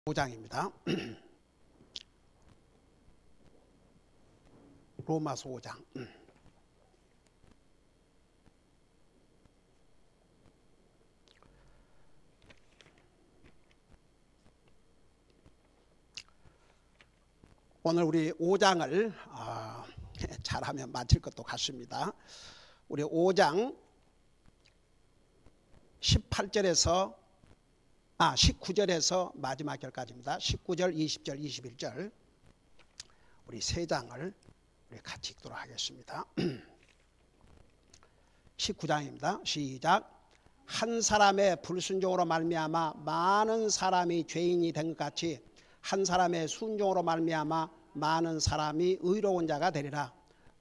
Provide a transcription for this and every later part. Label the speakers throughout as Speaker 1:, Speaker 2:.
Speaker 1: 5장입니다. 로마서 5장. 오늘 우리 5장을 잘하면 마칠 것도 같습니다. 우리 5장 19절에서 마지막 절까지입니다. 19절, 20절, 21절 우리 세 장을 우리 같이 읽도록 하겠습니다. 19장입니다. 시작. 한 사람의 불순종으로 말미암아 많은 사람이 죄인이 된 것 같이 한 사람의 순종으로 말미암아 많은 사람이 의로운 자가 되리라.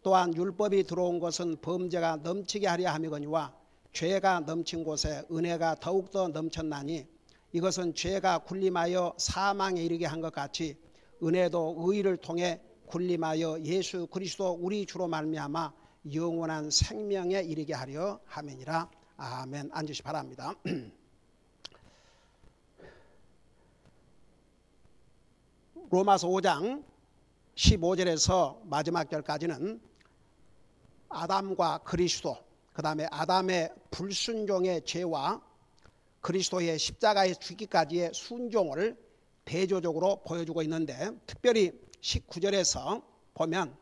Speaker 1: 또한 율법이 들어온 것은 범죄가 넘치게 하려 함이거니와 죄가 넘친 곳에 은혜가 더욱더 넘쳤나니 이것은 죄가 군림하여 사망에 이르게 한 것 같이 은혜도 의를 통해 군림하여 예수 그리스도 우리 주로 말미암아 영원한 생명에 이르게 하려 함이니라. 아멘. 앉으시 바랍니다. 로마서 5장 15절에서 마지막 절까지는 아담과 그리스도, 그 다음에 아담의 불순종의 죄와 그리스도의 십자가의 죽기까지의 순종을 대조적으로 보여주고 있는데, 특별히 19절에서 보면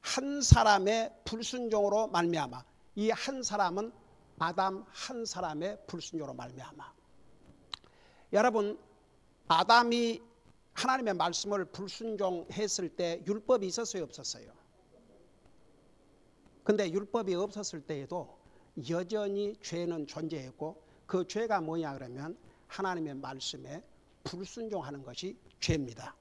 Speaker 1: 한 사람의 불순종으로 말미암아, 이 한 사람은 아담 한 사람의 불순종으로 말미암아. 여러분, 아담이 하나님의 말씀을 불순종했을 때 율법이 있었어요, 없었어요? 근데 율법이 없었을 때에도 여전히 죄는 존재했고, 그 죄가 뭐냐 그러면 하나님의 말씀에 불순종하는 것이 죄입니다.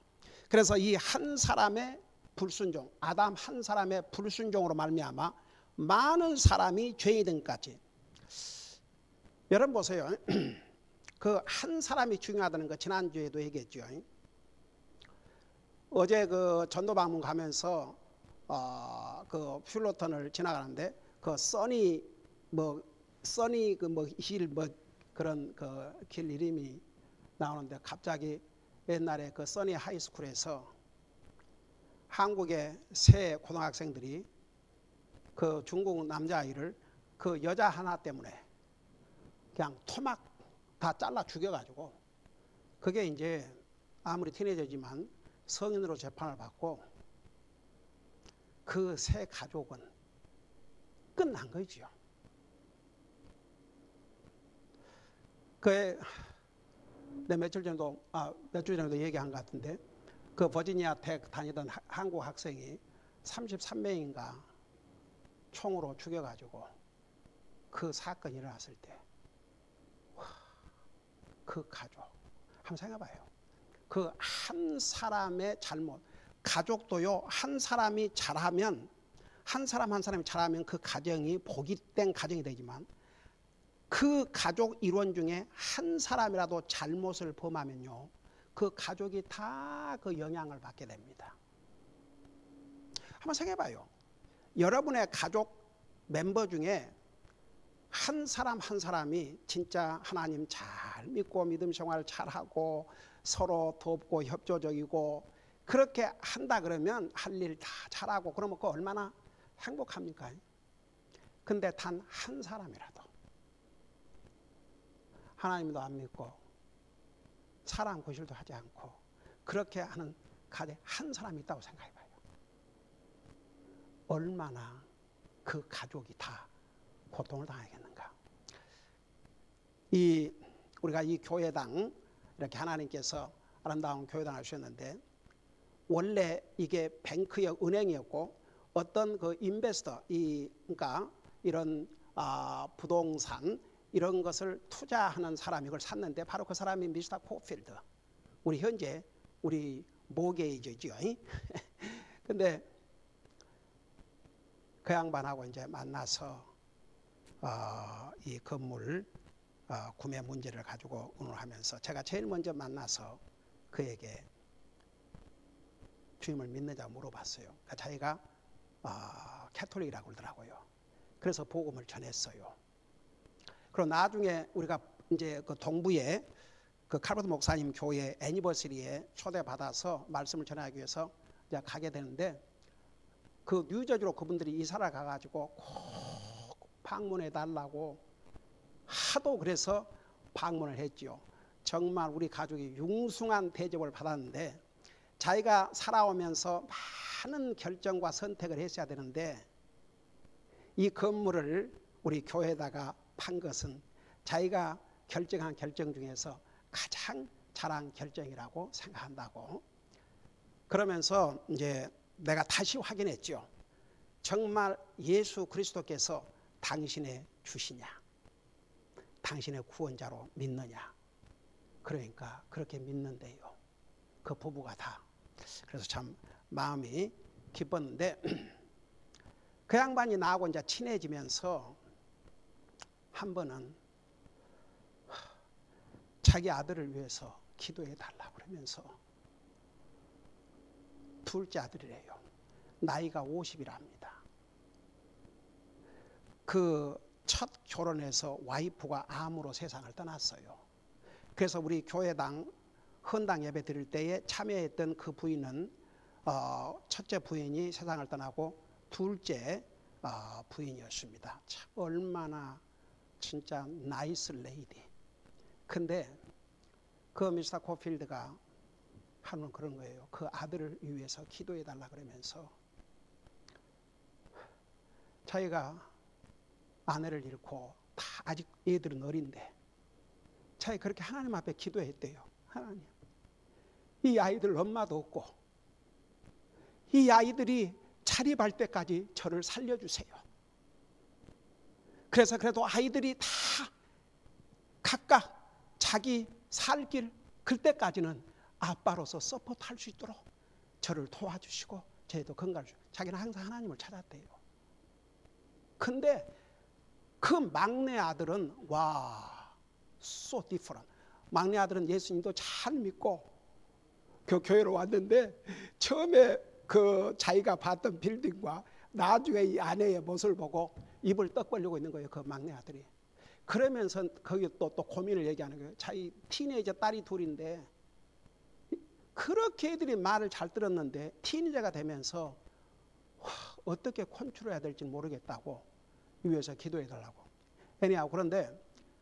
Speaker 1: 그래서 이 한 사람의 불순종, 아담 한 사람의 불순종으로 말미암아 많은 사람이 죄인이 된 것까지. 여러분 보세요. 그 한 사람이 중요하다는 거 지난주에도 얘기했죠. 어제 그 전도방문 가면서 그 퓰러턴을 지나가는데 그 써니 힐 그런 그 길 이름이 나오는데, 갑자기 옛날에 그 써니 하이스쿨에서 한국의 새 고등학생들이 그 중국 남자아이를 그 여자 하나 때문에 그냥 토막 다 잘라 죽여가지고, 그게 이제 아무리 티네이저지만 성인으로 재판을 받고 그 새 가족은 끝난 거지요. 내 며칠 전에도 얘기한 것 같은데, 그 버지니아 텍 다니던 한국 학생이 33명인가 총으로 죽여가지고 그 사건이 일어났을 때, 그 가족 한번 생각해봐요. 그 한 사람의 잘못, 가족도요, 한 사람이 잘하면, 한 사람이 잘하면 그 가정이 복이된 가정이 되지만, 그 가족 일원 중에 한 사람이라도 잘못을 범하면요, 그 가족이 다 그 영향을 받게 됩니다. 한번 생각해봐요. 여러분의 가족 멤버 중에 한 사람이 진짜 하나님 잘 믿고 믿음 생활 잘하고 서로 돕고 협조적이고 그렇게 한다 그러면 할 일 다 잘하고 그러면 그 얼마나 행복합니까? 근데 단 한 사람이라도 하나님도 안 믿고 사람 구실도 하지 않고 그렇게 하는 가정에 한 사람이 있다고 생각해봐요. 얼마나 그 가족이 다 고통을 당하겠는가. 우리가 이 교회당 이렇게 하나님께서 아름다운 교회당을 주셨는데, 원래 이게 뱅크의 은행이었고 어떤 그 인베스터, 그러니까 이런 부동산 이런 것을 투자하는 사람이 이걸 샀는데, 바로 그 사람이 미스터 코필드, 우리 현재 우리 모게이저죠. 근데 그 양반하고 이제 만나서 이 건물 구매 문제를 가지고 의논하면서 제가 제일 먼저 만나서 그에게 주님을 믿느냐고 물어봤어요. 그러니까 자기가 캐톨릭이라고 그러더라고요. 그래서 복음을 전했어요. 그리고 나중에 우리가 이제 그 동부에 그 칼버트 목사님 교회 애니버서리에 초대받아서 말씀을 전하기 위해서 이제 가게 되는데 그 뉴저지로 그분들이 이사를 가가지고 꼭 방문해 달라고 하도 그래서 방문을 했지요. 정말 우리 가족이 융숭한 대접을 받았는데 자기가 살아오면서 많은 결정과 선택을 했어야 되는데 이 건물을 우리 교회에다가 판 것은 자기가 결정한 결정 중에서 가장 잘한 결정이라고 생각한다고. 그러면서 이제 내가 다시 확인했죠. 정말 예수 그리스도께서 당신의 주시냐, 당신의 구원자로 믿느냐. 그러니까 그렇게 믿는데요. 그 부부가 다. 그래서 참 마음이 기뻤는데 그 양반이 나하고 이제 친해지면서 한 번은 자기 아들을 위해서 기도해 달라고 그러면서 둘째 아들이래요. 나이가 50이랍니다. 그 첫 결혼해서 와이프가 암으로 세상을 떠났어요. 그래서 우리 교회당 헌당 예배 드릴 때에 참여했던 그 부인은 첫째 부인이 세상을 떠나고 둘째 부인이었습니다. 참 얼마나 진짜 나이스 레이디. 근데 그 미스터 코필드가 하는 그런 거예요. 그 아들을 위해서 기도해 달라 그러면서 자기가 아내를 잃고 다 아직 애들은 어린데 자기 그렇게 하나님 앞에 기도했대요. 하나님, 이 아이들 엄마도 없고 이 아이들이 자립할 때까지 저를 살려주세요. 그래서 그래도 아이들이 다 각각 자기 살 길 그때까지는 아빠로서 서포트할 수 있도록 저를 도와주시고 저희도 건강을 주시고 자기는 항상 하나님을 찾았대요. 근데 그 막내 아들은 so different. 막내 아들은 예수님도 잘 믿고 교회로 왔는데 처음에 그 자기가 봤던 빌딩과 나중에 이 아내의 모습을 보고 입을 떡 벌리고 있는 거예요. 그 막내 아들이. 그러면서 거기 또 고민을 얘기하는 거예요. 자기 티네이저 딸이 둘인데 그렇게 애들이 말을 잘 들었는데 티네이저가 되면서 어떻게 컨트롤해야 될지 모르겠다고 위해서 기도해 달라고. anyhow, 그런데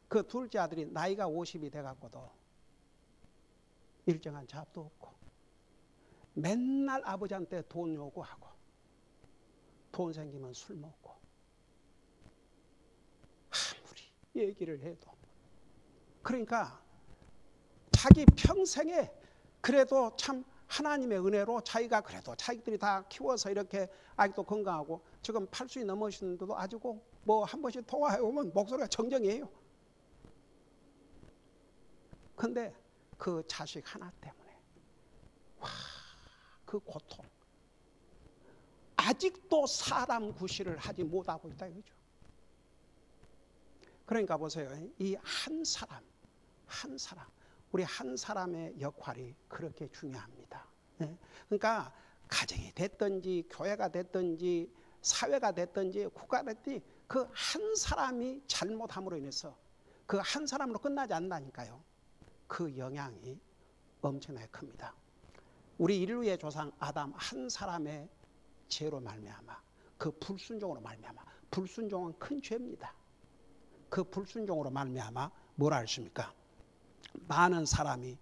Speaker 1: 그 둘째 아들이 나이가 50이 돼갖고도 일정한 잡도 없고 맨날 아버지한테 돈 요구하고 돈 생기면 술 먹고 아무리 얘기를 해도 그러니까 자기 평생에 그래도 참 하나님의 은혜로 자기가 그래도 자기들이 다 키워서 이렇게 아직도 건강하고 지금 80이 넘으시는데도 아직고 뭐 한 번씩 통화해 오면 목소리가 정정이에요. 근데 그 자식 하나 때문에 그 고통 아직도 사람 구실을 하지 못하고 있다 이거죠. 그러니까 보세요. 이 한 사람 우리 한 사람의 역할이 그렇게 중요합니다. 그러니까 가정이 됐든지 교회가 됐든지 사회가 됐든지 국가가 됐든지 그 한 사람이 잘못함으로 인해서 그 한 사람으로 끝나지 않는다니까요. 그 영향이 엄청나게 큽니다. 우리 인류의 조상 아담 한 사람의 죄로 말미암아 그 불순종으로 말미암아 불순종은 큰 죄입니다. 그 불순종으로 말미암아 뭐라 했습니까? 많은 사람이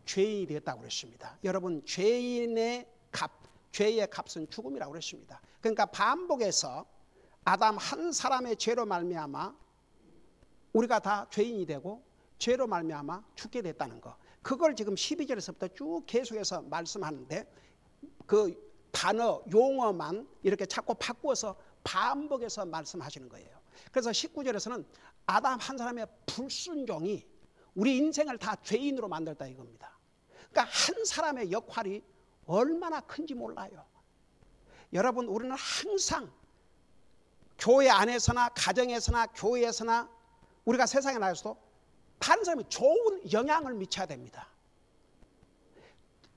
Speaker 1: 죄인이 되었다고 그랬습니다. 여러분 죄의 값은 죽음이라고 그랬습니다. 그러니까 반복해서 아담 한 사람의 죄로 말미암아 우리가 다 죄인이 되고 죄로 말미암아 죽게 됐다는 거. 그걸 지금 12절에서부터 쭉 계속해서 말씀하는데 그 단어 용어만 이렇게 자꾸 바꾸어서 반복해서 말씀하시는 거예요. 그래서 19절에서는 아담 한 사람의 불순종이 우리 인생을 다 죄인으로 만들다 이겁니다. 그러니까 한 사람의 역할이 얼마나 큰지 몰라요. 여러분 우리는 항상 교회 안에서나 가정에서나 교회에서나 우리가 세상에 나가서도 다른 사람이 좋은 영향을 미쳐야 됩니다.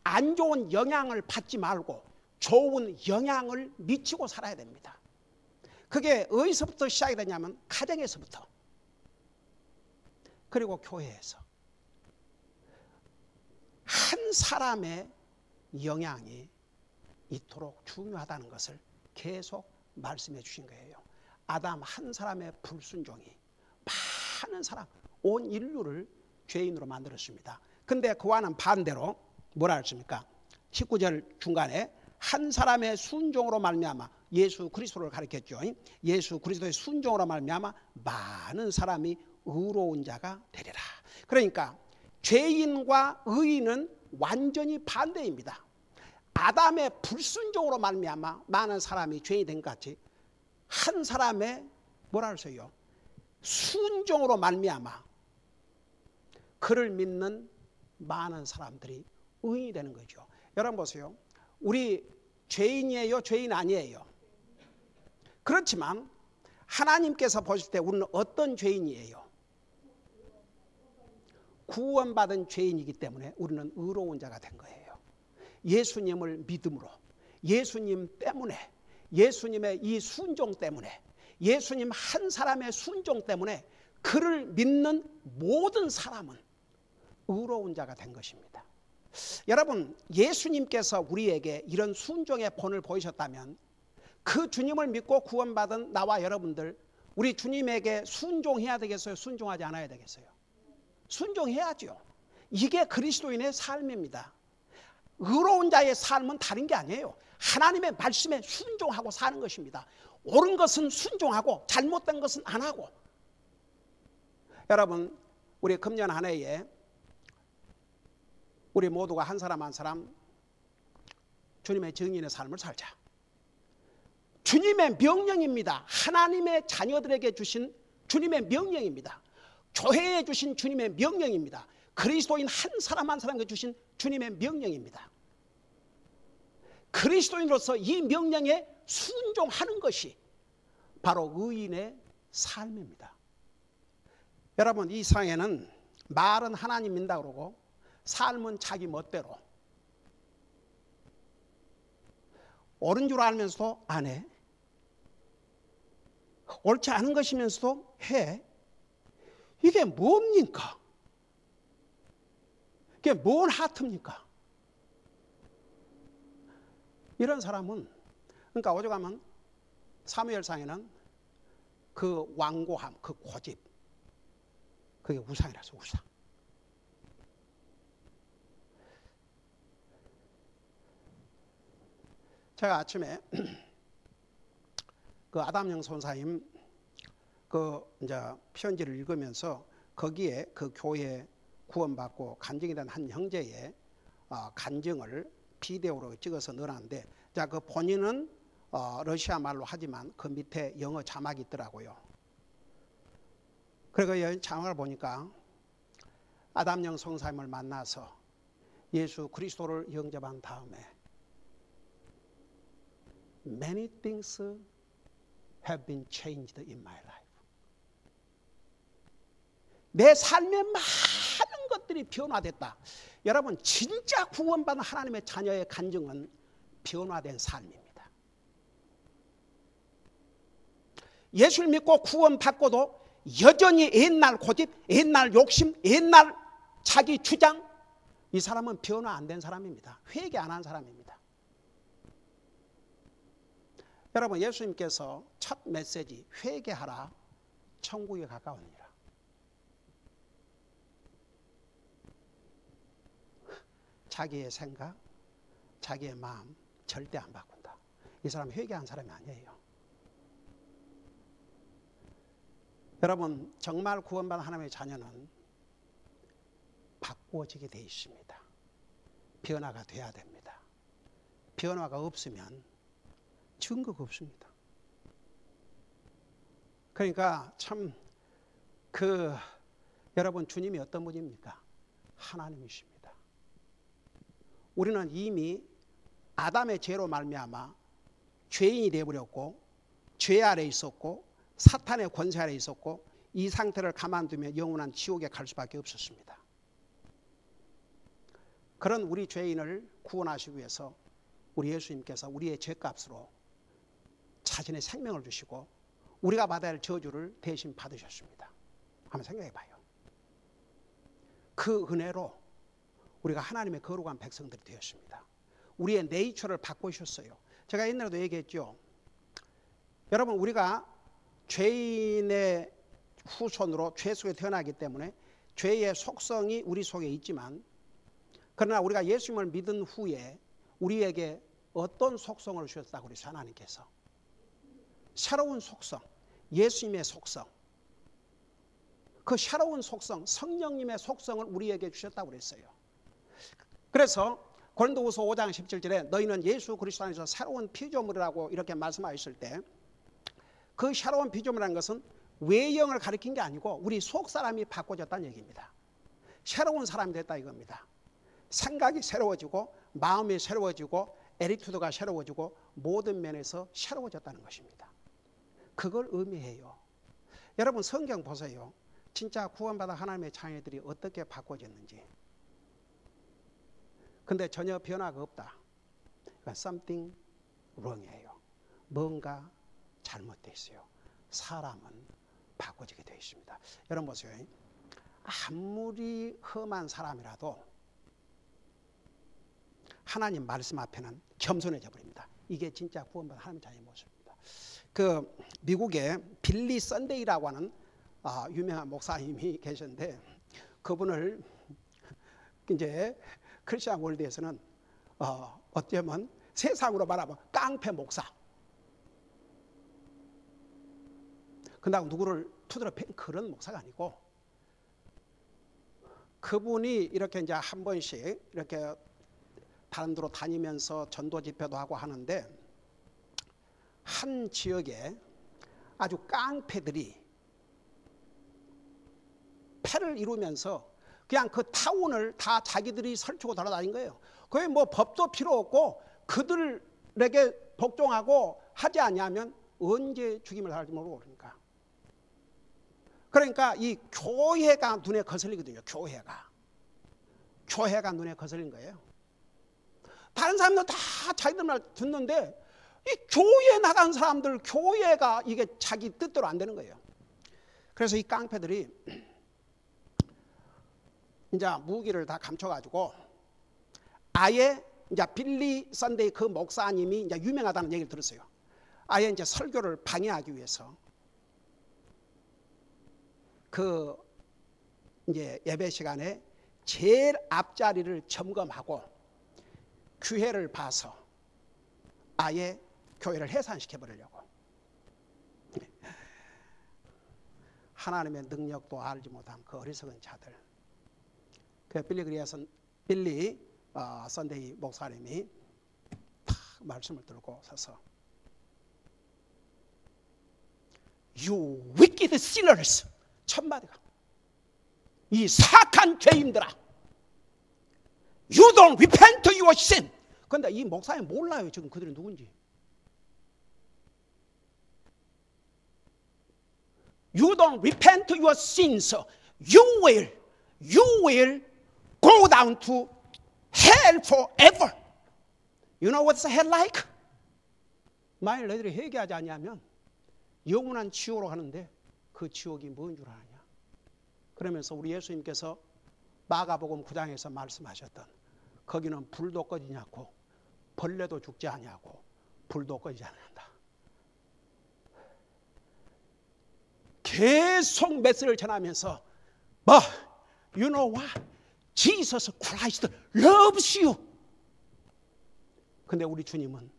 Speaker 1: 안 좋은 영향을 받지 말고 좋은 영향을 미치고 살아야 됩니다. 그게 어디서부터 시작이 되냐면 가정에서부터 그리고 교회에서 사람의 영향이 이토록 중요하다는 것을 계속 말씀해 주신 거예요. 아담 한 사람의 불순종이 많은 사람, 온 인류를 죄인으로 만들었습니다. 근데 그와는 반대로 뭐라 했습니까? 19절 중간에 한 사람의 순종으로 말미암아, 예수 그리스도를 가리켰죠. 예수 그리스도의 순종으로 말미암아 많은 사람이 의로운 자가 되리라. 그러니까 죄인과 의인은 완전히 반대입니다. 아담의 불순종으로 말미암아 많은 사람이 죄인이 된 것 같이 한 사람의 뭐라 할수요? 순종으로 말미암아 그를 믿는 많은 사람들이 의인이 되는 거죠. 여러분 보세요. 우리 죄인이에요? 죄인 아니에요? 그렇지만 하나님께서 보실 때 우리는 어떤 죄인이에요? 구원받은 죄인이기 때문에 우리는 의로운 자가 된 거예요. 예수님을 믿음으로, 예수님 때문에, 예수님의 이 순종 때문에, 예수님 한 사람의 순종 때문에 그를 믿는 모든 사람은 의로운 자가 된 것입니다. 여러분, 예수님께서 우리에게 이런 순종의 본을 보이셨다면 그 주님을 믿고 구원받은 나와 여러분들, 우리 주님에게 순종해야 되겠어요? 순종하지 않아야 되겠어요? 순종해야죠. 이게 그리스도인의 삶입니다. 의로운 자의 삶은 다른 게 아니에요. 하나님의 말씀에 순종하고 사는 것입니다. 옳은 것은 순종하고 잘못된 것은 안 하고. 여러분, 우리 금년 한 해에 우리 모두가 한 사람 한 사람 주님의 증인의 삶을 살자. 주님의 명령입니다. 하나님의 자녀들에게 주신 주님의 명령입니다. 교회에 주신 주님의 명령입니다. 그리스도인 한 사람 한 사람에게 주신 주님의 명령입니다. 그리스도인으로서 이 명령에 순종하는 것이 바로 의인의 삶입니다. 여러분, 이 세상에는 말은 하나님 믿는다 그러고 삶은 자기 멋대로, 옳은 줄 알면서도 안 해, 옳지 않은 것이면서도 해. 이게 뭡니까? 이게 뭔 하트입니까? 이런 사람은, 그러니까 오죽하면 사무엘상에는 그 완고함, 그 고집, 그게 우상이라서 우상. 제가 아침에 그 아담영 선사님 그 이제 편지를 읽으면서 거기에 그 교회 구원받고 간증이 된 한 형제의 간증을 비디오로 찍어서 넣어놨는데, 자, 그 본인은 러시아 말로 하지만 그 밑에 영어 자막이 있더라고요. 그리고 자막을 보니까 아담영 선사님을 만나서 예수 그리스도를 영접한 다음에 Many things have been changed in my life. 내 삶의 많은 것들이 변화됐다. 여러분, 진짜 구원받은 하나님의 자녀의 간증은 변화된 삶입니다. 예수를 믿고 구원받고도 여전히 옛날 고집, 옛날 욕심, 옛날 자기 주장, 이 사람은 변화 안 된 사람입니다. 회개 안 한 사람입니다. 여러분, 예수님께서 첫 메시지 회개하라, 천국에 가까우니라. 자기의 생각, 자기의 마음 절대 안 바꾼다. 이 사람은 회개한 사람이 아니에요. 여러분, 정말 구원받은 하나님의 자녀는 바꾸어지게 돼 있습니다. 변화가 돼야 됩니다. 변화가 없으면 증거가 없습니다. 그러니까 참 여러분, 주님이 어떤 분입니까? 하나님이십니다. 우리는 이미 아담의 죄로 말미암아 죄인이 되어버렸고 죄 아래 있었고 사탄의 권세 아래 있었고 이 상태를 가만두면 영원한 지옥에 갈 수밖에 없었습니다. 그런 우리 죄인을 구원하시기 위해서 우리 예수님께서 우리의 죄값으로 자신의 생명을 주시고 우리가 받아야 할 저주를 대신 받으셨습니다. 한번 생각해 봐요. 그 은혜로 우리가 하나님의 거룩한 백성들이 되었습니다. 우리의 네이처를 바꾸셨어요. 제가 옛날에도 얘기했죠. 여러분, 우리가 죄인의 후손으로 죄 속에 태어나기 때문에 죄의 속성이 우리 속에 있지만, 그러나 우리가 예수님을 믿은 후에 우리에게 어떤 속성을 주셨다고 그러세요? 하나님께서 새로운 속성, 예수님의 속성, 그 새로운 속성, 성령님의 속성을 우리에게 주셨다고 그랬어요. 그래서 고린도후서 5장 17절에 너희는 예수 그리스도 안에서 새로운 피조물이라고 이렇게 말씀하셨을 때, 그 새로운 피조물이라는 것은 외형을 가리킨 게 아니고 우리 속 사람이 바꿔졌다는 얘기입니다. 새로운 사람이 됐다 이겁니다. 생각이 새로워지고 마음이 새로워지고 애티튜드가 새로워지고 모든 면에서 새로워졌다는 것입니다. 그걸 의미해요. 여러분, 성경 보세요. 진짜 구원받아 하나님의 자녀들이 어떻게 바꿔졌는지. 근데 전혀 변화가 없다. 그러니까 something wrong이에요. 뭔가 잘못되어 있어요. 사람은 바꿔지게 되어 있습니다. 여러분 보세요. 아무리 험한 사람이라도 하나님 말씀 앞에는 겸손해져 버립니다. 이게 진짜 구원받은 하나님 자녀의 모습입니다. 그 미국에 빌리 선데이라고 하는 유명한 목사님이 계셨는데, 그분을 이제 크리스천 월드에서는 어쩌면 세상으로 말하면 깡패 목사. 그다음 누구를 투드러 팬 그런 목사가 아니고, 그분이 이렇게 이제 한 번씩 이렇게 다른 데로 다니면서 전도 집회도 하고 하는데, 한 지역에 아주 깡패들이 패를 이루면서 그냥 그 타운을 다 자기들이 설치고 돌아다닌 거예요. 그게 뭐 법도 필요 없고 그들에게 복종하고 하지 않냐면 언제 죽임을 당할지 모르고 그러니까 이 교회가 눈에 거슬리거든요. 교회가 눈에 거슬린 거예요. 다른 사람들 다 자기들 말 듣는데 이 교회에 나간 사람들, 교회가 이게 자기 뜻대로 안 되는 거예요. 그래서 이 깡패들이 이제 무기를 다 감춰가지고 아예 이제 빌리 선데이 그 목사님이 이제 유명하다는 얘기를 들었어요. 아예 이제 설교를 방해하기 위해서 그 이제 예배 시간에 제일 앞자리를 점검하고 기회를 봐서 아예 교회를 해산시켜 버리려고. 하나님의 능력도 알지 못한 그 어리석은 자들. 그 빌리 선데이 목사님이 탁 말씀을 들고 서서 You wicked sinners, 첫마디가 이 사악한 죄인들아, You don't repent of your sin. 그런데 이 목사님 몰라요 지금 그들이 누군지. You don't repent of your sins, you will go down to hell forever. You know what's hell like? 만일 너희들이 회개하지 않으면 영원한 지옥으로 가는데 그 지옥이 뭔 줄 아냐? 그러면서 우리 예수님께서 마가복음 9장에서 말씀하셨던 거기는 불도 꺼지지 않고 벌레도 죽지 아니하고 불도 꺼지지 않는다. 계속 메시지를 전하면서 You know what? Jesus Christ loves you. 근데 우리 주님은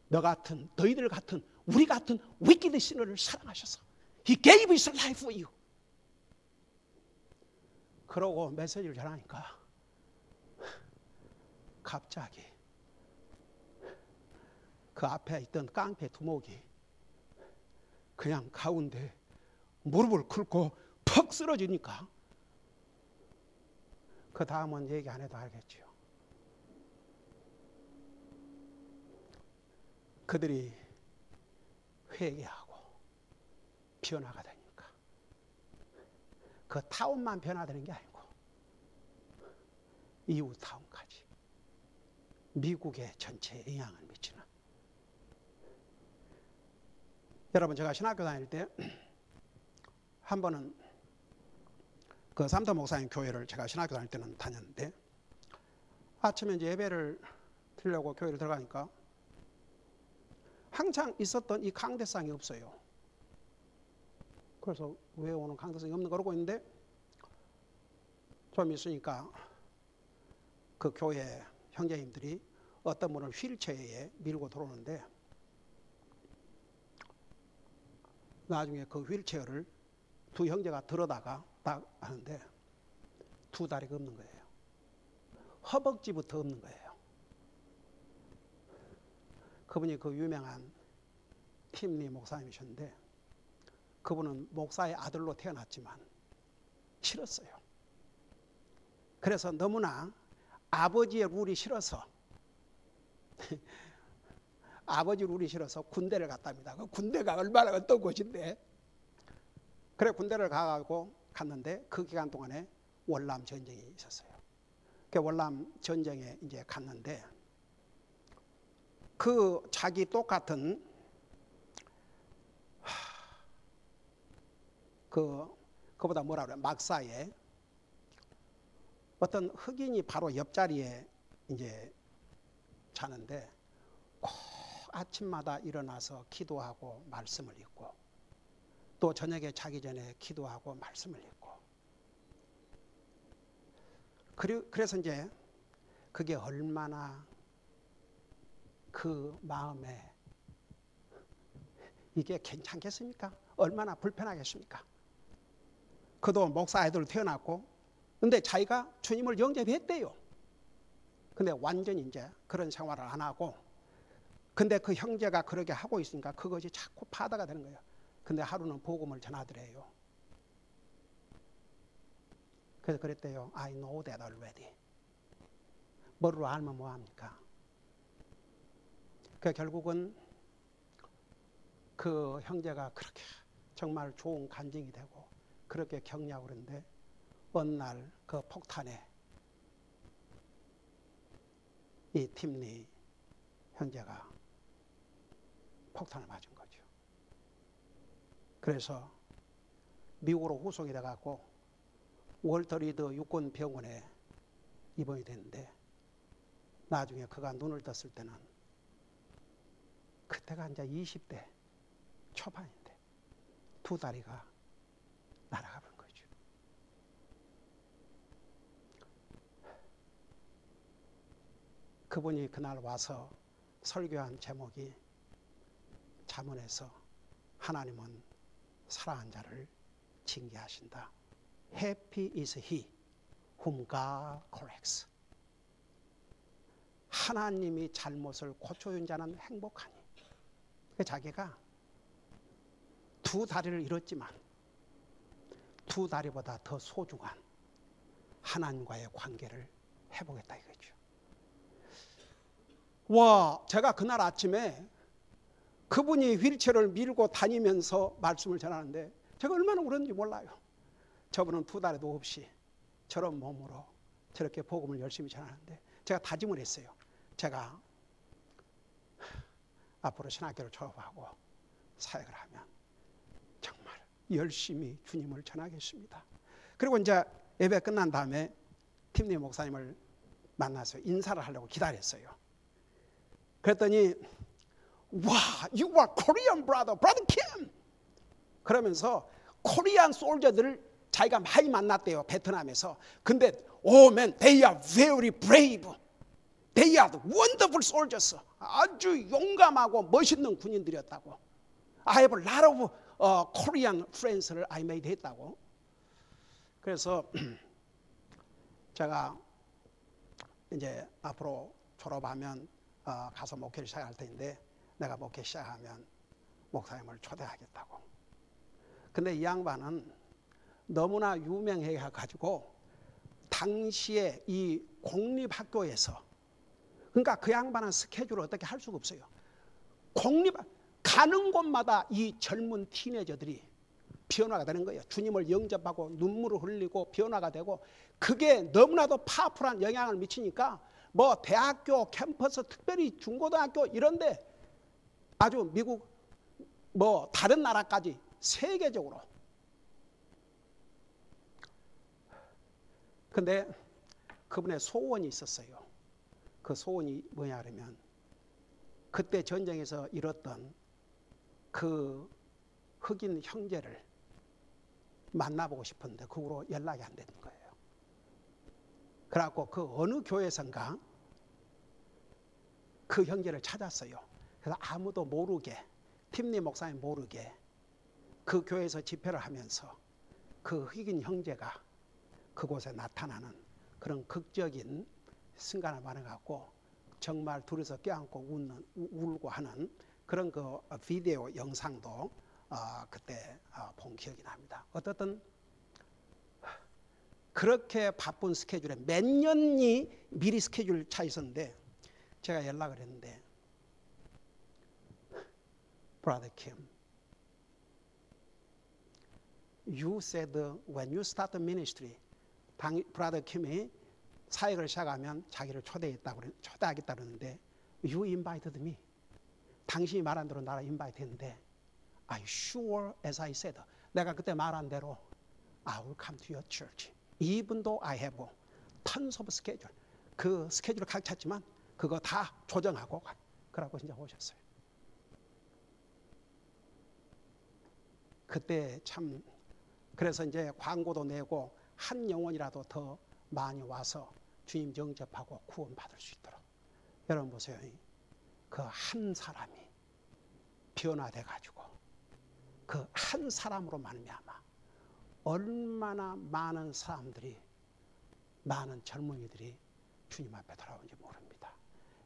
Speaker 1: 너희들 같은 우리 같은 wicked sinner를 사랑하셔서 He gave His life for you. 그러고 메시지를 전하니까 갑자기 그 앞에 있던 깡패 두목이 그냥 가운데 무릎을 꿇고 퍽 쓰러지니까 그 다음은 얘기 안 해도 알겠지요. 그들이 회개하고 변화가 되니까 그 타운만 변화되는 게 아니고 이웃 타운까지 미국의 전체에 영향을 미치는. 여러분, 제가 신학교 다닐 때 한 번은 그 삼도 목사님 교회를 제가 신학교 다닐 때는 다녔는데 아침에 이제 예배를 드리려고 교회를 들어가니까 항상 있었던 이 강대상이 없어요. 그래서 왜 오늘 강대상이 없는 거라고 있는데 좀 있으니까 그 교회 형제님들이 어떤 분을 휠체어에 밀고 들어오는데 나중에 그 휠체어를 두 형제가 들어다가 딱 하는데 두 다리가 없는 거예요. 허벅지부터 없는 거예요. 그분이 그 유명한 팀리 목사님이셨는데 그분은 목사의 아들로 태어났지만 싫었어요. 그래서 너무나 아버지의 룰이 싫어서 아버지 룰이 싫어서 군대를 갔답니다. 그 군대가 얼마나 어떤 곳인데 그래 군대를 가고 갔는데 그 기간 동안에 월남 전쟁이 있었어요. 그 월남 전쟁에 이제 갔는데 그 자기 똑같은 그보다 뭐라 그래 막사에 어떤 흑인이 바로 옆자리에 이제 자는데 꼭 아침마다 일어나서 기도하고 말씀을 읽고 또 저녁에 자기 전에 기도하고 말씀을 읽고 그래서 이제 그게 얼마나 그 마음에 이게 괜찮겠습니까? 얼마나 불편하겠습니까? 그도 목사 아이들 태어났고 근데 자기가 주님을 영접했대요. 근데 완전히 이제 그런 생활을 안 하고 근데 그 형제가 그렇게 하고 있으니까 그것이 자꾸 파다가 되는 거예요. 근데 하루는 복음을 전하더래요. 그래서 그랬대요. I know that already. 뭐로 알면 뭐합니까? 그 결국은 그 형제가 그렇게 정말 좋은 간증이 되고 그렇게 격려하고 그러는데 어느 날 그 폭탄에 이 팀리 형제가 폭탄을 맞은 거죠. 그래서 미국으로 후송이 돼갖고 월터 리드 육군병원에 입원이 됐는데 나중에 그가 눈을 떴을 때는 그때가 이제 20대 초반인데 두 다리가 날아가 버린 거죠. 그분이 그날 와서 설교한 제목이 잠언에서 하나님은 사랑한 자를 징계하신다. Happy is he whom God corrects. 하나님이 잘못을 고쳐준 자는 행복하니. 자기가 두 다리를 잃었지만 두 다리보다 더 소중한 하나님과의 관계를 해보겠다 이거죠. 와, 제가 그날 아침에 그분이 휠체어를 밀고 다니면서 말씀을 전하는데 제가 얼마나 울었는지 몰라요. 저분은 두 다리도 없이 저런 몸으로 저렇게 복음을 열심히 전하는데 제가 다짐을 했어요. 제가 앞으로 신학교를 졸업하고 사역을 하면 정말 열심히 주님을 전하겠습니다. 그리고 이제 예배 끝난 다음에 팀리 목사님을 만나서 인사를 하려고 기다렸어요. 그랬더니 와, you are Korean brother, brother Kim. 그러면서 코리안 솔저들을 자기가 많이 만났대요, 베트남에서. 근데 oh man, they are very brave. They are wonderful soldiers. 아주 용감하고 멋있는 군인들이었다고. I have a lot of Korean friends를 I made 했다고. 그래서 제가 이제 앞으로 졸업하면 가서 목회를 시작할 텐데 내가 목회 시작하면 목사님을 초대하겠다고. 근데 이 양반은 너무나 유명해가지고 당시에 이 공립학교에서 그러니까 그 양반은 스케줄을 어떻게 할 수가 없어요. 가는 곳마다 이 젊은 티네저들이 변화가 되는 거예요. 주님을 영접하고 눈물을 흘리고 변화가 되고 그게 너무나도 파워풀한 영향을 미치니까 뭐 대학교 캠퍼스 특별히 중고등학교 이런데 아주 미국 뭐 다른 나라까지 세계적으로. 근데 그분의 소원이 있었어요. 그 소원이 뭐냐 그러면 그때 전쟁에서 잃었던 그 흑인 형제를 만나보고 싶은데 그 후로 연락이 안 되는 거예요. 그래갖고 그 어느 교회선가 그 형제를 찾았어요. 그래서 아무도 모르게, 팀리 목사님 모르게 그 교회에서 집회를 하면서 그 흑인 형제가 그곳에 나타나는 그런 극적인 순간을 만나갖고 정말 둘이서 껴안고 울고 하는 그런 그 비디오 영상도 그때 본 기억이 납니다. 어떻든 그렇게 바쁜 스케줄에 몇 년이 미리 스케줄 차 있었는데 제가 연락을 했는데 Brother Kim, you said when you start the ministry, Brother Kim이 사역을 시작하면 자기를 초대하겠다 그러는데 you invited me. 당신이 말한 대로 나를 인바이트 했는데 I sure as I said, 내가 그때 말한 대로 I will come to your church. Even though I have tons of schedule. 그 스케줄을 각 찼지만 그거 다 조정하고 그러고 이제 오셨어요. 그때 참 그래서 이제 광고도 내고 한 영혼이라도 더 많이 와서 주님 영접하고 구원받을 수 있도록. 여러분 보세요. 그 한 사람이 변화돼 가지고 그 한 사람으로 말미암아 얼마나 많은 사람들이, 많은 젊은이들이 주님 앞에 돌아오는지 모릅니다.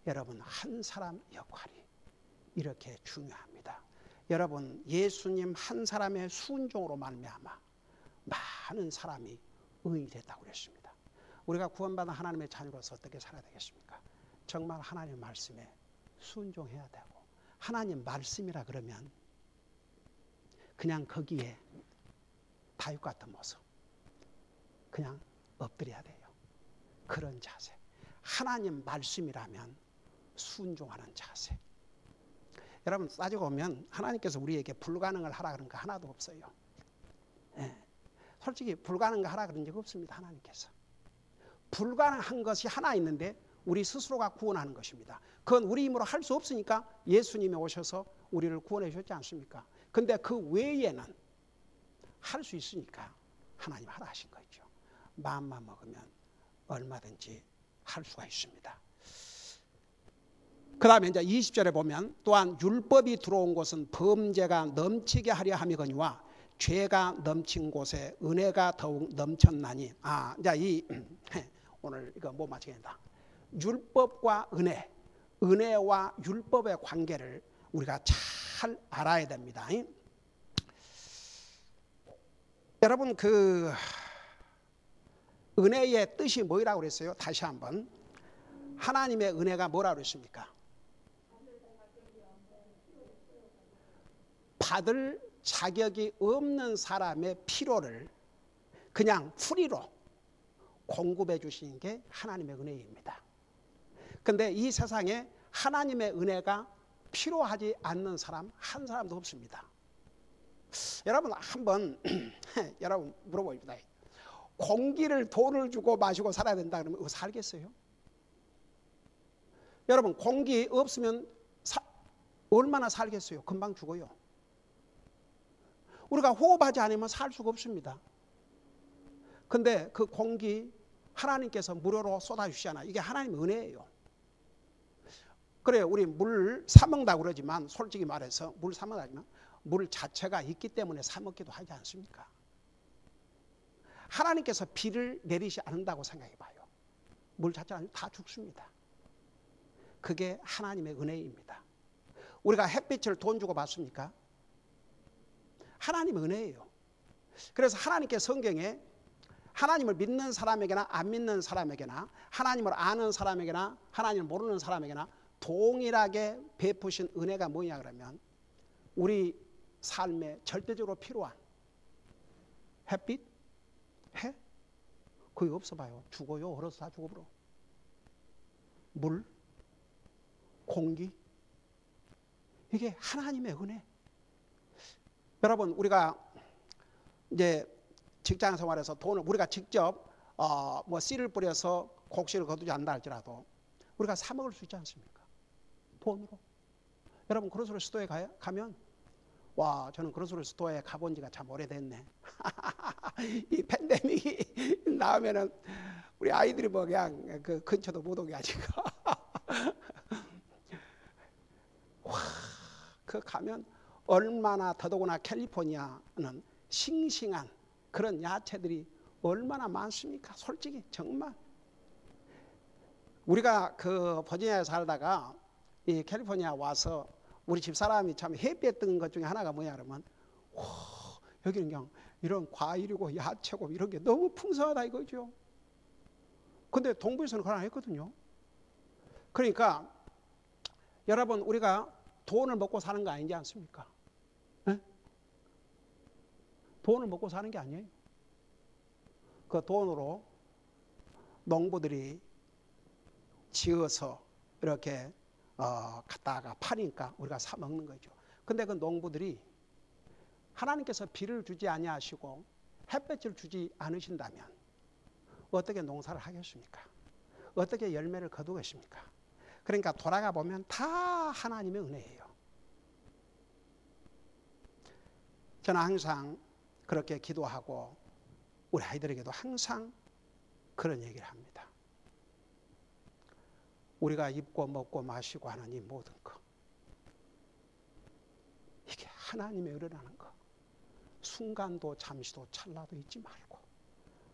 Speaker 1: 여러분, 한 사람 역할이 이렇게 중요합니다. 여러분, 예수님 한 사람의 순종으로 말미암아 많은 사람이 의인이 됐다고 그랬습니다. 우리가 구원받은 하나님의 자녀로서 어떻게 살아야 되겠습니까? 정말 하나님의 말씀에 순종해야 되고, 하나님 말씀이라 그러면 그냥 거기에 다윗 같은 모습, 그냥 엎드려야 돼요. 그런 자세. 하나님 말씀이라면 순종하는 자세. 여러분, 따지고 보면 하나님께서 우리에게 불가능을 하라 그런 거 하나도 없어요. 예. 솔직히 불가능을 하라 그런 적 없습니다. 하나님께서. 불가능한 것이 하나 있는데 우리 스스로가 구원하는 것입니다. 그건 우리 힘으로 할 수 없으니까 예수님이 오셔서 우리를 구원해 주셨지 않습니까? 근데 그 외에는 할 수 있으니까 하나님 하라 하신 거죠. 마음만 먹으면 얼마든지 할 수가 있습니다. 그 다음에 이제 20절에 보면 또한 율법이 들어온 곳은 범죄가 넘치게 하려 함이거니와 죄가 넘친 곳에 은혜가 더욱 넘쳤나니. 이제 오늘 이거 못 맞추겠다. 율법과 은혜, 은혜와 율법의 관계를 우리가 잘 알아야 됩니다. 여러분, 그 은혜의 뜻이 뭐라고 그랬어요? 다시 한번. 하나님의 은혜가 뭐라고 그랬습니까? 받을 자격이 없는 사람의 필요를 그냥 프리로 공급해 주시는 게 하나님의 은혜입니다. 그런데 이 세상에 하나님의 은혜가 필요하지 않는 사람 한 사람도 없습니다. 여러분, 한번 여러분 물어봅니다. 공기를 돈을 주고 마시고 살아야 된다 그러면 살겠어요? 여러분, 공기 없으면 얼마나 살겠어요? 금방 죽어요. 우리가 호흡하지 않으면 살 수가 없습니다. 근데 그 공기 하나님께서 무료로 쏟아주시잖아요. 이게 하나님의 은혜예요. 그래요. 우리 물 사먹는다고 그러지만 솔직히 말해서 물 사먹다지만 물 자체가 있기 때문에 사먹기도 하지 않습니까? 하나님께서 비를 내리지 않는다고 생각해 봐요. 물 자체가 다 죽습니다. 그게 하나님의 은혜입니다. 우리가 햇빛을 돈 주고 받습니까? 하나님의 은혜예요. 그래서 하나님께 성경에 하나님을 믿는 사람에게나 안 믿는 사람에게나 하나님을 아는 사람에게나 하나님을 모르는 사람에게나 동일하게 베푸신 은혜가 뭐냐 그러면 우리 삶에 절대적으로 필요한 햇빛, 해, 거기 없어 봐요. 죽어요. 얼어서 다 죽어버려. 물, 공기, 이게 하나님의 은혜. 여러분, 우리가 이제 직장 생활에서 돈을 우리가 직접 뭐 씨를 뿌려서 곡식을 거두지 않는다 할지라도 우리가 사 먹을 수 있지 않습니까? 돈으로. 여러분 그로스로 스토어에 가면 와, 저는 그로스로 스토어에 가본 지가 참 오래됐네. 이 팬데믹이 나오면은 우리 아이들이 뭐 그냥 그 근처도 못 오게 하니까. 와, 그 가면 얼마나, 더더구나 캘리포니아는 싱싱한 그런 야채들이 얼마나 많습니까? 솔직히 정말. 우리가 그 버지니아에 살다가 이 캘리포니아 와서 우리 집사람이 참 해피했던 것 중에 하나가 뭐냐 그러면, 와, 여기는 그냥 이런 과일이고 야채고 이런 게 너무 풍성하다 이거죠. 근데 동부에서는 그건 안 했거든요. 그러니까 여러분 우리가 돈을 먹고 사는 거 아니지 않습니까? 네? 돈을 먹고 사는 게 아니에요. 그 돈으로 농부들이 지어서 이렇게 갖다가 파니까 우리가 사 먹는 거죠. 근데 그 농부들이 하나님께서 비를 주지 아니하시고 햇볕을 주지 않으신다면 어떻게 농사를 하겠습니까? 어떻게 열매를 거두겠습니까? 그러니까 돌아가 보면 다 하나님의 은혜예요. 저는 항상 그렇게 기도하고 우리 아이들에게도 항상 그런 얘기를 합니다. 우리가 입고 먹고 마시고 하는 이 모든 것, 이게 하나님의 은혜라는 것, 순간도 잠시도 찰나도 잊지 말고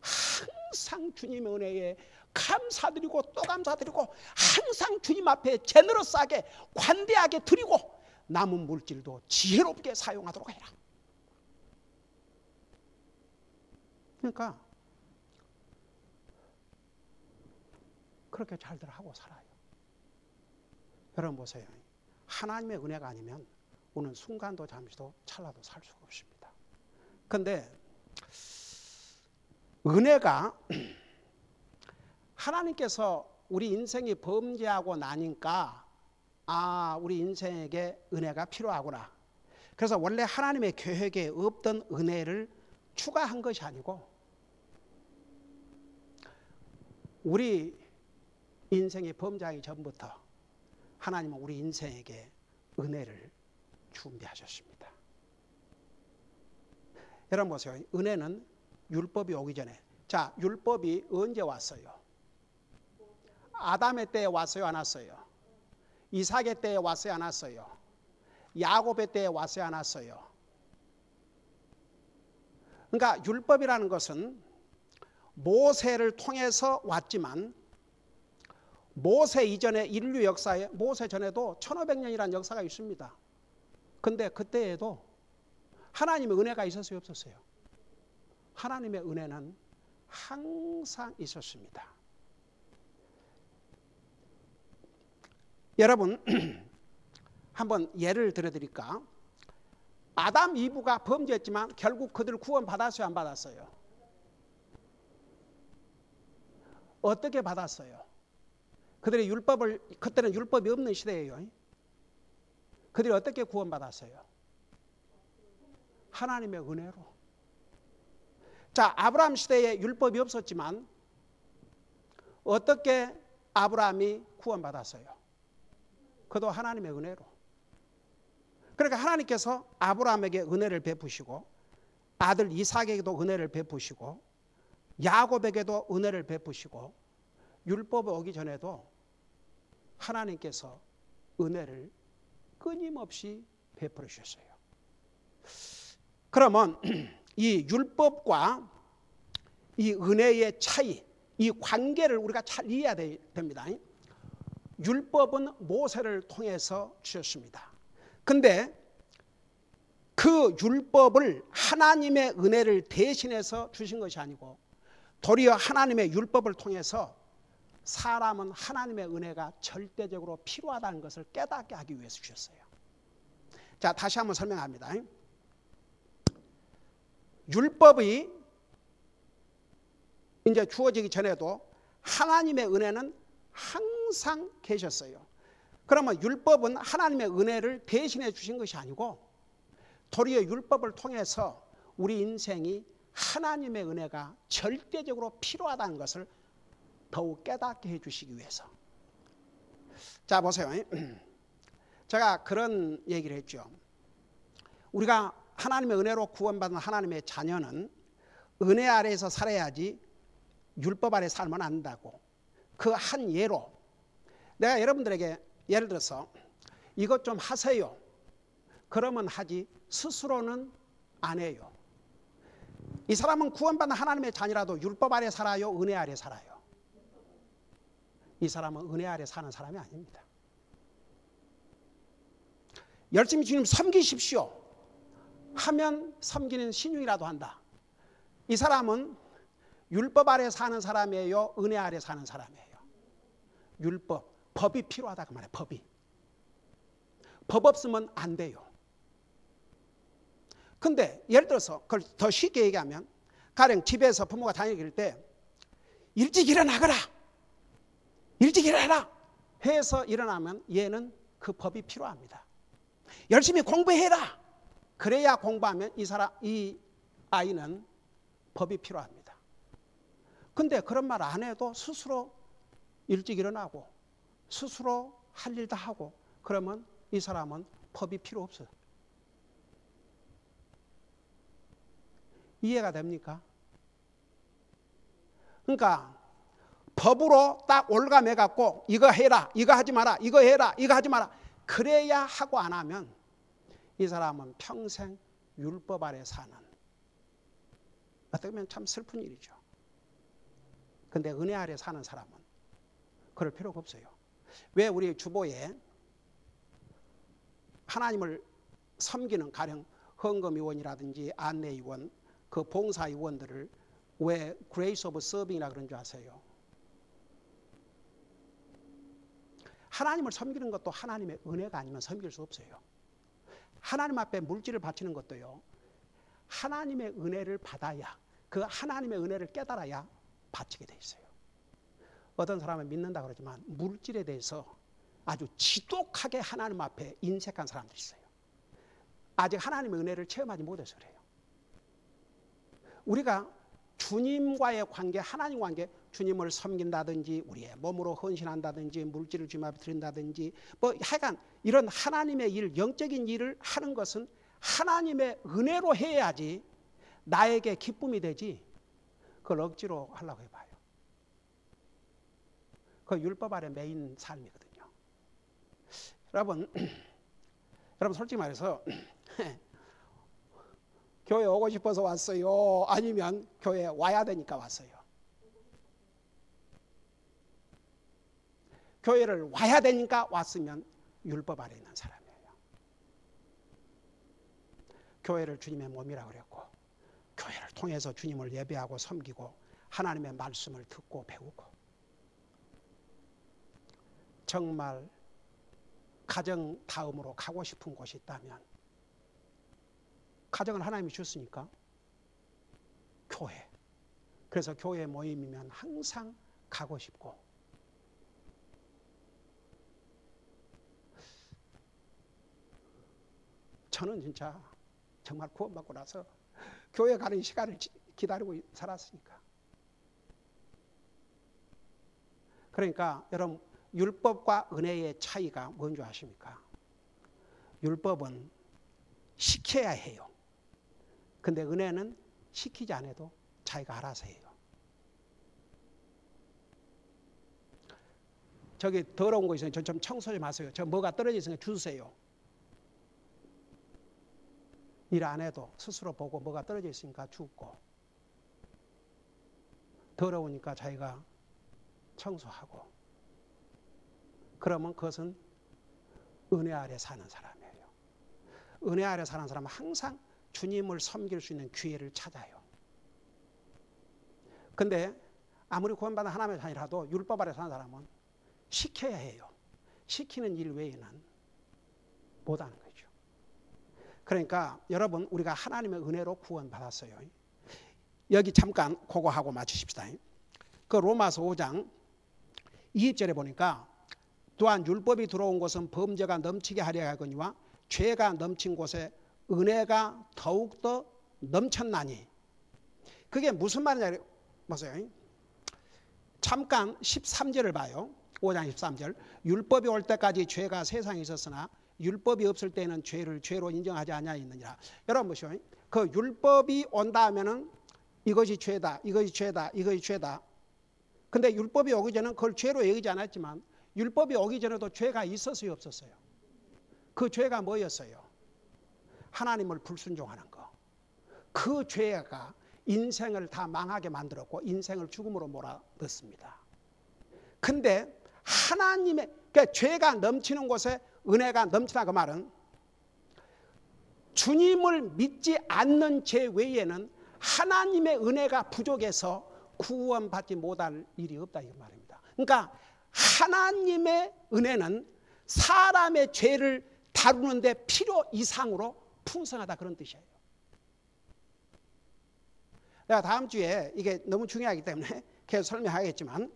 Speaker 1: 항상 주님의 은혜에 감사드리고 또 감사드리고 항상 주님 앞에 제너러스하게 관대하게 드리고 남은 물질도 지혜롭게 사용하도록 해라. 그러니까 그렇게 잘들 하고 살아요. 여러분 보세요. 하나님의 은혜가 아니면 오늘 순간도 잠시도 찰나도 살 수가 없습니다. 그런데 은혜가 하나님께서 우리 인생이 범죄하고 나니까 우리 인생에게 은혜가 필요하구나. 그래서 원래 하나님의 계획에 없던 은혜를 추가한 것이 아니고 우리 인생이 범죄하기 전부터 하나님은 우리 인생에게 은혜를 준비하셨습니다. 여러분 보세요. 은혜는 율법이 오기 전에, 자, 율법이 언제 왔어요? 아담의 때에 왔어요, 안 왔어요? 이삭의 때에 왔어요, 안 왔어요? 야곱의 때에 왔어요, 안 왔어요? 그러니까 율법이라는 것은 모세를 통해서 왔지만 모세 이전의 인류 역사에, 모세 전에도 1500년이라는 역사가 있습니다. 근데 그때에도 하나님의 은혜가 있었어요, 없었어요? 하나님의 은혜는 항상 있었습니다. 여러분 한번 예를 들어드릴까? 아담 이브가 범죄했지만 결국 그들 구원 받았어요, 안 받았어요? 어떻게 받았어요? 그들이 율법을, 그때는 율법이 없는 시대예요. 그들이 어떻게 구원받았어요? 하나님의 은혜로. 자, 아브라함 시대에 율법이 없었지만 어떻게 아브라함이 구원받았어요? 그도 하나님의 은혜로. 그러니까 하나님께서 아브라함에게 은혜를 베푸시고 아들 이삭에게도 은혜를 베푸시고 야곱에게도 은혜를 베푸시고 율법이 오기 전에도 하나님께서 은혜를 끊임없이 베풀어 주셨어요. 그러면 이 율법과 이 은혜의 차이, 이 관계를 우리가 잘 이해해야 됩니다. 율법은 모세를 통해서 주셨습니다. 근데 그 율법을 하나님의 은혜를 대신해서 주신 것이 아니고 도리어 하나님의 율법을 통해서 사람은 하나님의 은혜가 절대적으로 필요하다는 것을 깨닫게 하기 위해서 주셨어요. 자, 다시 한번 설명합니다. 율법이 이제 주어지기 전에도 하나님의 은혜는 항상 계셨어요. 그러면 율법은 하나님의 은혜를 대신해 주신 것이 아니고 도리어 율법을 통해서 우리 인생이 하나님의 은혜가 절대적으로 필요하다는 것을 더욱 깨닫게 해주시기 위해서 자, 보세요. 제가 그런 얘기를 했죠. 우리가 하나님의 은혜로 구원받은 하나님의 자녀는 은혜 아래에서 살아야지 율법 아래 살면 안 된다고. 그 한 예로 내가 여러분들에게 예를 들어서 이것 좀 하세요. 그러면 하지 스스로는 안 해요. 이 사람은 구원받은 하나님의 자녀라도 율법 아래 살아요? 은혜 아래 살아요? 이 사람은 은혜 아래 사는 사람이 아닙니다. 열심히 주님 섬기십시오 하면 섬기는 신용이라도 한다. 이 사람은 율법 아래 사는 사람이에요? 은혜 아래 사는 사람이에요? 율법, 법이 필요하다 그 말이에요. 법 없으면 안 돼요. 근데 예를 들어서 그걸 더 쉽게 얘기하면 가령 집에서 부모가 다니길 때 일찍 일어나거라, 일찍 일어나라 해서 일어나면 얘는 그 법이 필요합니다. 열심히 공부해라 그래야 공부하면 이 아이는 법이 필요합니다. 근데 그런 말 안 해도 스스로 일찍 일어나고 스스로 할 일 다 하고 그러면 이 사람은 법이 필요 없어요. 이해가 됩니까? 그러니까 법으로 딱 올가매 갖고 이거 해라, 이거 하지 마라, 이거 해라, 이거 하지 마라 그래야 하고 안 하면 이 사람은 평생 율법 아래 사는, 어떻게 보면 참 슬픈 일이죠. 근데 은혜 아래 사는 사람은 그럴 필요가 없어요. 왜 우리 주보에 하나님을 섬기는 가령 헌금위원이라든지 안내위원, 그 봉사위원들을 왜 Grace of Serving이라 그런 줄 아세요? 하나님을 섬기는 것도 하나님의 은혜가 아니면 섬길 수 없어요. 하나님 앞에 물질을 바치는 것도요, 하나님의 은혜를 받아야, 그 하나님의 은혜를 깨달아야 바치게 돼 있어요. 어떤 사람은 믿는다 그러지만 물질에 대해서 아주 지독하게 하나님 앞에 인색한 사람들이 있어요. 아직 하나님의 은혜를 체험하지 못해서 그래요. 우리가 주님과의 관계, 하나님 관계, 주님을 섬긴다든지 우리의 몸으로 헌신한다든지 물질을 주님 앞에 드린다든지 뭐 하여간 이런 하나님의 일, 영적인 일을 하는 것은 하나님의 은혜로 해야지 나에게 기쁨이 되지 그걸 억지로 하려고 해봐요. 그 율법 아래 매인 삶이거든요. 여러분 솔직히 말해서 교회 오고 싶어서 왔어요? 아니면 교회에 와야 되니까 왔어요? 교회를 와야 되니까 왔으면 율법 아래 있는 사람이에요. 교회를 주님의 몸이라고 그랬고 교회를 통해서 주님을 예배하고 섬기고 하나님의 말씀을 듣고 배우고 정말 가정 다음으로 가고 싶은 곳이 있다면 가정을 하나님이 줬으니까 교회. 그래서 교회 모임이면 항상 가고 싶고 저는 진짜 정말 구원받고 나서 교회 가는 시간을 기다리고 살았으니까. 그러니까 여러분 율법과 은혜의 차이가 뭔지 아십니까? 율법은 시켜야 해요. 근데 은혜는 시키지 않아도 자기가 알아서 해요. 저기 더러운 거 있으면 저 좀 청소 좀 하세요. 저 뭐가 떨어져 있으니까 주세요. 일 안 해도 스스로 보고 뭐가 떨어져 있으니까 줍고 더러우니까 자기가 청소하고 그러면 그것은 은혜 아래 사는 사람이에요. 은혜 아래 사는 사람은 항상 주님을 섬길 수 있는 기회를 찾아요. 근데 아무리 구원받은 하나님의 자녀라도 율법 아래 사는 사람은 시켜야 해요. 시키는 일 외에는 못하는 거죠. 그러니까 여러분 우리가 하나님의 은혜로 구원받았어요. 여기 잠깐 그거 하고 마치십시다. 그 로마서 5장 20절에 보니까 또한 율법이 들어온 곳은 범죄가 넘치게 하려 하거니와 죄가 넘친 곳에 은혜가 더욱더 넘쳤나니. 그게 무슨 말이냐 보세요. 잠깐 13절을 봐요. 5장 13절. 율법이 올 때까지 죄가 세상에 있었으나 율법이 없을 때는 죄를 죄로 인정하지 아니하였느니라. 여러분 보시오. 그 율법이 온다 하면은 이것이 죄다, 이것이 죄다, 이것이 죄다. 근데 율법이 오기 전에는 그걸 죄로 여기지 않았지만 율법이 오기 전에도 죄가 있었어요, 없었어요? 그 죄가 뭐였어요? 하나님을 불순종하는 거. 그 죄가 인생을 다 망하게 만들었고 인생을 죽음으로 몰아넣습니다. 근데 하나님의, 그러니까 죄가 넘치는 곳에 은혜가 넘치다, 그 말은 주님을 믿지 않는 죄 외에는 하나님의 은혜가 부족해서 구원받지 못할 일이 없다, 이 말입니다. 그러니까 하나님의 은혜는 사람의 죄를 다루는데 필요 이상으로 풍성하다, 그런 뜻이에요. 내가 다음 주에 이게 너무 중요하기 때문에 계속 설명하겠지만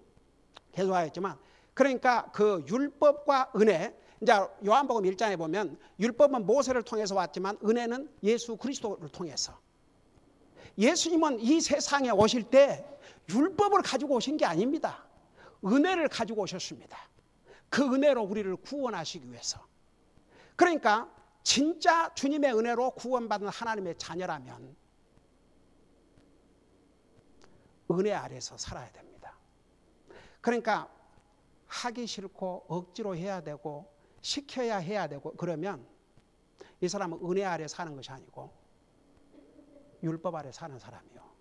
Speaker 1: 그러니까 그 율법과 은혜, 이제 요한복음 1장에 보면 율법은 모세를 통해서 왔지만 은혜는 예수 그리스도를 통해서. 예수님은 이 세상에 오실 때 율법을 가지고 오신 게 아닙니다. 은혜를 가지고 오셨습니다. 그 은혜로 우리를 구원하시기 위해서. 그러니까 진짜 주님의 은혜로 구원받은 하나님의 자녀라면 은혜 아래서 살아야 됩니다. 그러니까 하기 싫고 억지로 해야 되고 시켜야 해야 되고 그러면 이 사람은 은혜 아래 사는 것이 아니고 율법 아래 사는 사람이요.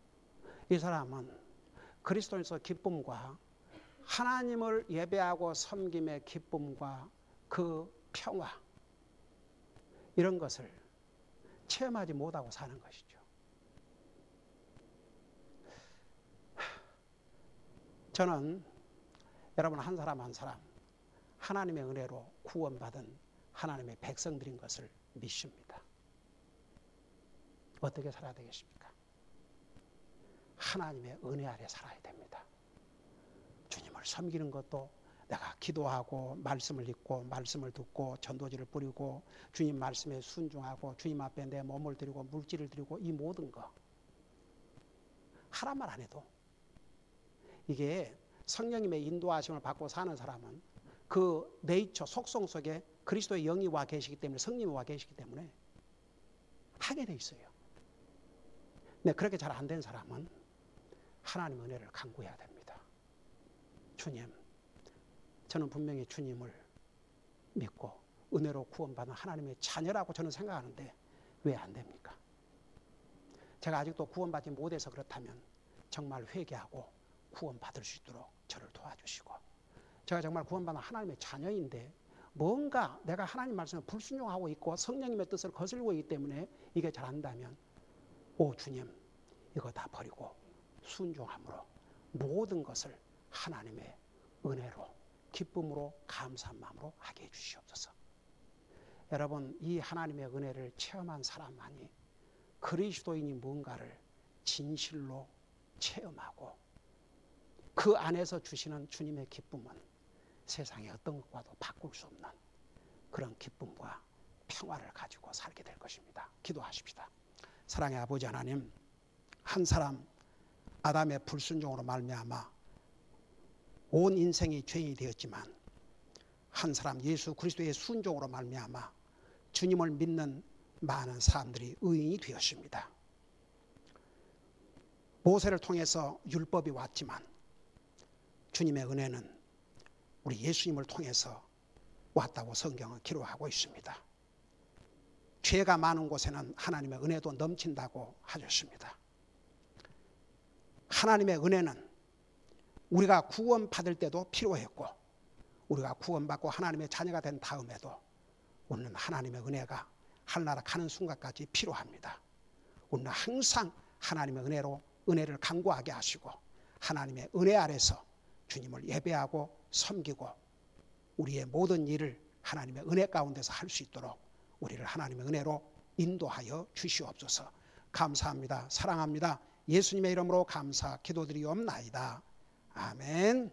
Speaker 1: 이 사람은 그리스도인서 기쁨과 하나님을 예배하고 섬김의 기쁨과 그 평화, 이런 것을 체험하지 못하고 사는 것이죠. 저는 여러분 한 사람 한 사람 하나님의 은혜로 구원받은 하나님의 백성들인 것을 믿습니다. 어떻게 살아야 되겠습니까? 하나님의 은혜 아래 살아야 됩니다. 주님을 섬기는 것도 내가 기도하고 말씀을 읽고 말씀을 듣고 전도지를 뿌리고 주님 말씀에 순종하고 주님 앞에 내 몸을 드리고 물질을 드리고 이 모든 거 하나만 안 해도 이게 성령님의 인도하심을 받고 사는 사람은 그 네이처 속성 속에 그리스도의 영이 와 계시기 때문에, 성령이 와 계시기 때문에 하게 돼 있어요. 근데 그렇게 잘 안 된 사람은 하나님 은혜를 간구해야 됩니다. 주님, 저는 분명히 주님을 믿고 은혜로 구원받은 하나님의 자녀라고 저는 생각하는데 왜 안 됩니까? 제가 아직도 구원받지 못해서 그렇다면 정말 회개하고 구원받을 수 있도록 저를 도와주시고, 제가 정말 구원받은 하나님의 자녀인데 뭔가 내가 하나님 말씀에 불순종하고 있고 성령님의 뜻을 거슬리고 있기 때문에 이게 잘 안 된다면 오 주님, 이거 다 버리고 순종함으로 모든 것을 하나님의 은혜로 기쁨으로 감사한 마음으로 하게 해주시옵소서. 여러분, 이 하나님의 은혜를 체험한 사람만이 그리스도인이 뭔가를 진실로 체험하고 그 안에서 주시는 주님의 기쁨은 세상의 어떤 것과도 바꿀 수 없는 그런 기쁨과 평화를 가지고 살게 될 것입니다. 기도하십시다. 사랑의 아버지 하나님, 한 사람 아담의 불순종으로 말미암아 온 인생이 죄인이 되었지만 한 사람 예수 그리스도의 순종으로 말미암아 주님을 믿는 많은 사람들이 의인이 되었습니다. 모세를 통해서 율법이 왔지만 주님의 은혜는 우리 예수님을 통해서 왔다고 성경은 기록하고 있습니다. 죄가 많은 곳에는 하나님의 은혜도 넘친다고 하셨습니다. 하나님의 은혜는 우리가 구원받을 때도 필요했고 우리가 구원받고 하나님의 자녀가 된 다음에도 우리는 하나님의 은혜가 하늘나라 가는 순간까지 필요합니다. 우리는 항상 하나님의 은혜를 간구하게 하시고 하나님의 은혜 아래서 주님을 예배하고 섬기고 우리의 모든 일을 하나님의 은혜 가운데서 할 수 있도록 우리를 하나님의 은혜로 인도하여 주시옵소서. 감사합니다. 사랑합니다. 예수님의 이름으로 감사 기도드리옵나이다. 아멘.